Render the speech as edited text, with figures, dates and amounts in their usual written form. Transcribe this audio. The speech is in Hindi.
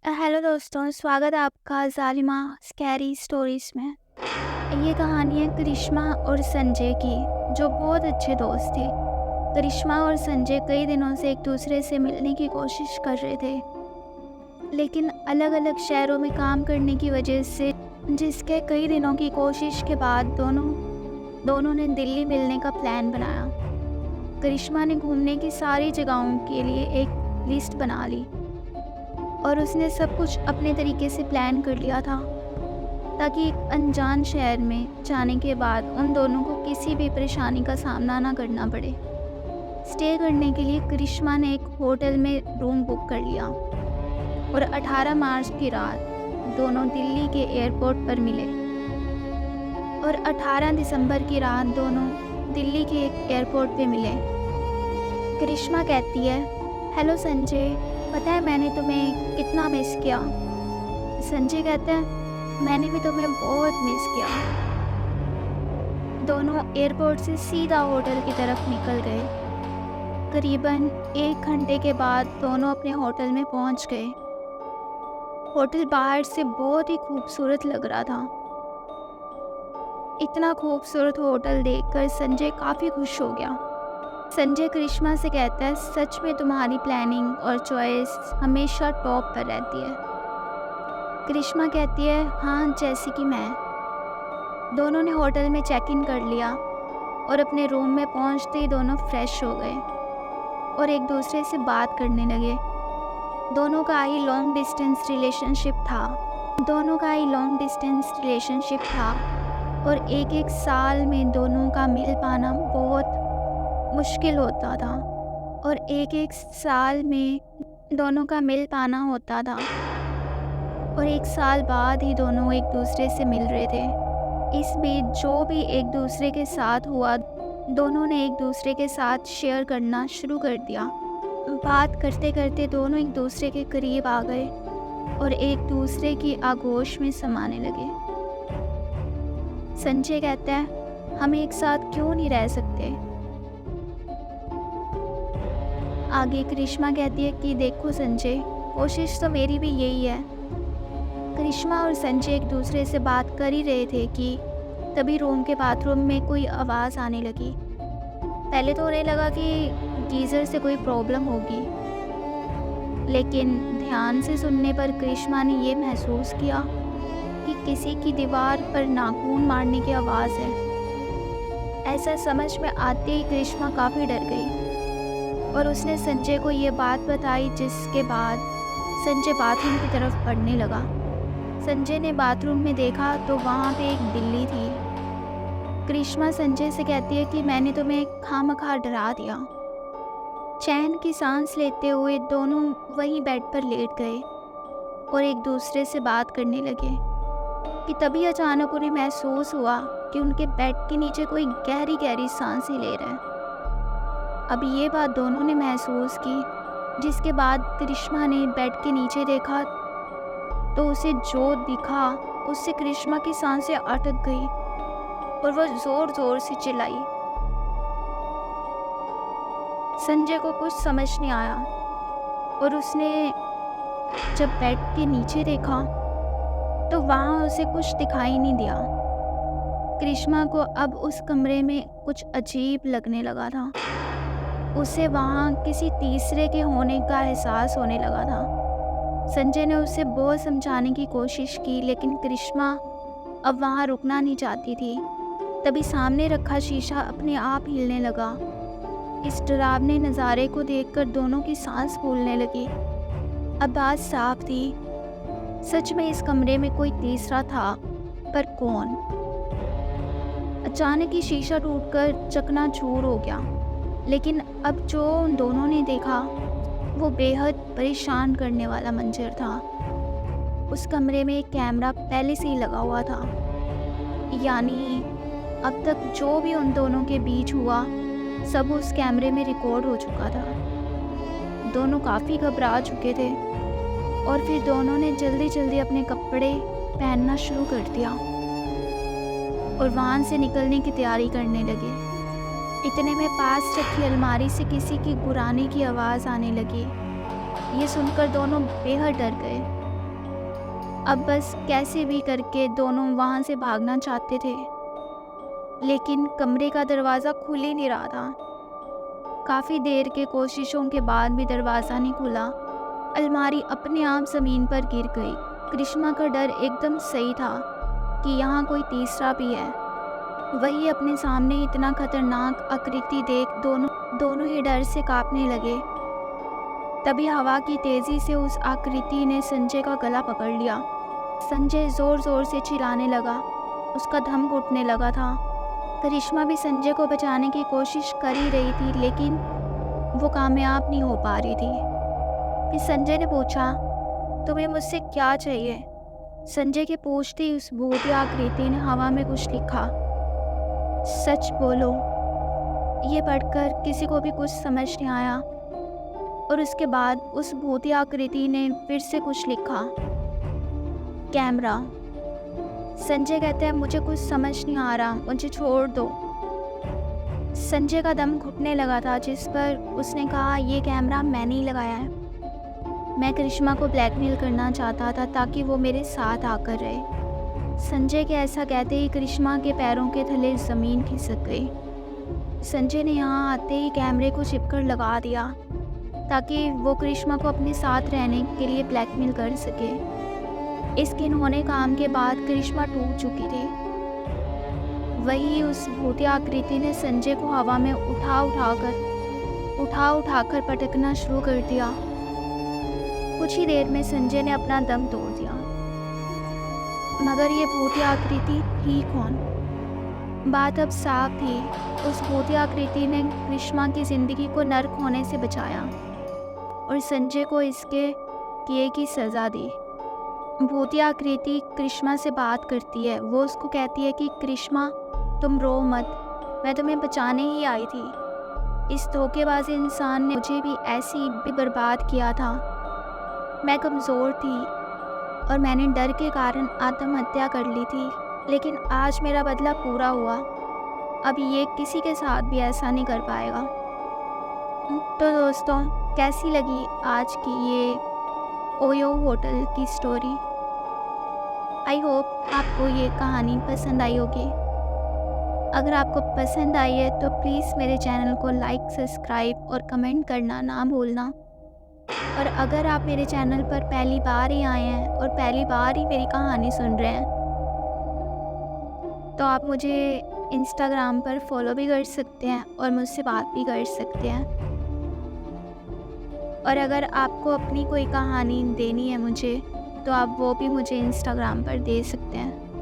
हेलो दोस्तों, स्वागत है आपका ज़ालिमा स्कैरी स्टोरीज़ में। ये कहानी है करिश्मा और संजय की, जो बहुत अच्छे दोस्त थे। करिश्मा और संजय कई दिनों से एक दूसरे से मिलने की कोशिश कर रहे थे, लेकिन अलग अलग शहरों में काम करने की वजह से जिसके कई दिनों की कोशिश के बाद दोनों ने दिल्ली मिलने का प्लान बनाया। करिश्मा ने घूमने की सारी जगहों के लिए एक लिस्ट बना ली और उसने सब कुछ अपने तरीके से प्लान कर लिया था, ताकि एक अनजान शहर में जाने के बाद उन दोनों को किसी भी परेशानी का सामना ना करना पड़े। स्टे करने के लिए करिश्मा ने एक होटल में रूम बुक कर लिया और 18 मार्च की रात दोनों दिल्ली के एयरपोर्ट पर मिले। और 18 दिसंबर की रात दोनों दिल्ली के एक एयरपोर्ट पे मिले। करिश्मा कहती है, हेलो संजय, पता है मैंने तुम्हें कितना मिस किया। संजय कहते हैं, मैंने भी तुम्हें बहुत मिस किया। दोनों एयरपोर्ट से सीधा होटल की तरफ निकल गए। करीबन 1 घंटे के बाद दोनों अपने होटल में पहुंच गए। होटल बाहर से बहुत ही खूबसूरत लग रहा था। इतना खूबसूरत होटल देखकर संजय काफ़ी खुश हो गया। संजय करिश्मा से कहता है, सच में तुम्हारी प्लानिंग और चॉइस हमेशा टॉप पर रहती है। करिश्मा कहती है, हाँ, जैसे कि मैं। दोनों ने होटल में चेक इन कर लिया और अपने रूम में पहुंचते ही दोनों फ्रेश हो गए और एक दूसरे से बात करने लगे। दोनों का ही लॉन्ग डिस्टेंस रिलेशनशिप था और एक साल में दोनों का मिल पाना बहुत मुश्किल होता था और 1 साल बाद ही दोनों एक दूसरे से मिल रहे थे। इस बीच जो भी एक दूसरे के साथ हुआ, दोनों ने एक दूसरे के साथ शेयर करना शुरू कर दिया। बात करते करते दोनों एक दूसरे के करीब आ गए और एक दूसरे की आगोश में समाने लगे। संजय कहता है, हम एक साथ क्यों नहीं रह सकते। आगे करिश्मा कहती है कि देखो संजय, कोशिश तो मेरी भी यही है। करिश्मा और संजय एक दूसरे से बात कर ही रहे थे कि तभी रूम के बाथरूम में कोई आवाज़ आने लगी। पहले तो उन्हें लगा कि गीज़र से कोई प्रॉब्लम होगी, लेकिन ध्यान से सुनने पर करिश्मा ने ये महसूस किया कि किसी की दीवार पर नाखून मारने की आवाज़ है। ऐसा समझ में आते ही करिश्मा काफ़ी डर गई और उसने संजय को ये बात बताई, जिसके बाद संजय बाथरूम की तरफ बढ़ने लगा। संजय ने बाथरूम में देखा तो वहाँ पे एक बिल्ली थी। करिश्मा संजय से कहती है कि मैंने तुम्हें खामखा डरा दिया। चैन की सांस लेते हुए दोनों वहीं बेड पर लेट गए और एक दूसरे से बात करने लगे कि तभी अचानक उन्हें महसूस हुआ कि उनके बेड के नीचे कोई गहरी गहरी सांसें ले रहा है। अब ये बात दोनों ने महसूस की, जिसके बाद करिश्मा ने बेड के नीचे देखा तो उसे जो दिखा उससे करिश्मा की सांसें अटक गई और वह जोर जोर से चिल्लाई। संजय को कुछ समझ नहीं आया और उसने जब बेड के नीचे देखा तो वहाँ उसे कुछ दिखाई नहीं दिया। करिश्मा को अब उस कमरे में कुछ अजीब लगने लगा था। उसे वहाँ किसी तीसरे के होने का एहसास होने लगा था। संजय ने उसे बहुत समझाने की कोशिश की, लेकिन करिश्मा अब वहाँ रुकना नहीं चाहती थी। तभी सामने रखा शीशा अपने आप हिलने लगा। इस डरावने नज़ारे को देखकर दोनों की सांस फूलने लगी। अब बात साफ थी, सच में इस कमरे में कोई तीसरा था, पर कौन। अचानक ही शीशा टूटकर चकनाचूर हो गया, लेकिन अब जो उन दोनों ने देखा वो बेहद परेशान करने वाला मंजर था। उस कमरे में एक कैमरा पहले से ही लगा हुआ था, यानी अब तक जो भी उन दोनों के बीच हुआ सब उस कैमरे में रिकॉर्ड हो चुका था। दोनों काफ़ी घबरा चुके थे और फिर दोनों ने जल्दी जल्दी अपने कपड़े पहनना शुरू कर दिया और वहाँ से निकलने की तैयारी करने लगे। इतने में पास रखी अलमारी से किसी की गुर्राने की आवाज़ आने लगी। ये सुनकर दोनों बेहद डर गए अब बस कैसे भी करके दोनों वहाँ से भागना चाहते थे, लेकिन कमरे का दरवाज़ा खुल ही नहीं रहा था। काफ़ी देर के कोशिशों के बाद भी दरवाज़ा नहीं खुला। अलमारी अपने आप ज़मीन पर गिर गई। करिश्मा का डर एकदम सही था कि यहाँ कोई तीसरा भी है। वही अपने सामने इतना खतरनाक आकृति देख दोनों ही डर से कांपने लगे। तभी हवा की तेज़ी से उस आकृति ने संजय का गला पकड़ लिया। संजय ज़ोर ज़ोर से चिल्लाने लगा। उसका दम घुटने लगा था। करिश्मा भी संजय को बचाने की कोशिश कर ही रही थी, लेकिन वो कामयाब नहीं हो पा रही थी। फिर संजय ने पूछा, तुम्हें मुझसे क्या चाहिए? संजय के पूछते ही उस भूतिया आकृति ने हवा में कुछ लिखा। सच बोलो। ये पढ़कर किसी को भी कुछ समझ नहीं आया। और उसके बाद उस भूतिया आकृति ने फिर से कुछ लिखा। कैमरा। संजय कहते हैं, मुझे कुछ समझ नहीं आ रहा, मुझे छोड़ दो। संजय का दम घुटने लगा था, जिस पर उसने कहा, ये कैमरा मैंने ही लगाया है। मैं करिश्मा को ब्लैकमेल करना चाहता था ताकि वो मेरे साथ आकर रहे। संजय के ऐसा कहते ही करिश्मा के पैरों के थले ज़मीन खिसक गई। संजय ने यहाँ आते ही कैमरे को चिपकर लगा दिया ताकि वो करिश्मा को अपने साथ रहने के लिए ब्लैकमेल कर सके। इस घिनौने काम के बाद करिश्मा टूट चुकी थी। वही उस भूतिया आकृति ने संजय को हवा में उठा उठाकर पटकना शुरू कर दिया। कुछ ही देर में संजय ने अपना दम तोड़ दिया। मगर ये भूतिया आकृति थी कौन? बात अब साफ थी। उस भूतिया आकृति ने करिश्मा की ज़िंदगी को नर्क होने से बचाया और संजय को इसके किए की सज़ा दी। भूतिया आकृति करिश्मा से बात करती है। वो उसको कहती है कि करिश्मा, तुम रो मत, मैं तुम्हें बचाने ही आई थी। इस धोखेबाज इंसान ने मुझे भी ऐसे ही बर्बाद किया था। मैं कमज़ोर थी और मैंने डर के कारण आत्महत्या कर ली थी, लेकिन आज मेरा बदला पूरा हुआ। अब ये किसी के साथ भी ऐसा नहीं कर पाएगा। तो दोस्तों, कैसी लगी आज की ये ओयो होटल की स्टोरी? आई होप आपको ये कहानी पसंद आई होगी। अगर आपको पसंद आई है तो प्लीज़ मेरे चैनल को लाइक, सब्सक्राइब और कमेंट करना ना भूलना। और अगर आप मेरे चैनल पर पहली बार ही आए हैं और पहली बार ही मेरी कहानी सुन रहे हैं, तो आप मुझे इंस्टाग्राम पर फॉलो भी कर सकते हैं और मुझसे बात भी कर सकते हैं। और अगर आपको अपनी कोई कहानी देनी है मुझे, तो आप वो भी मुझे इंस्टाग्राम पर दे सकते हैं।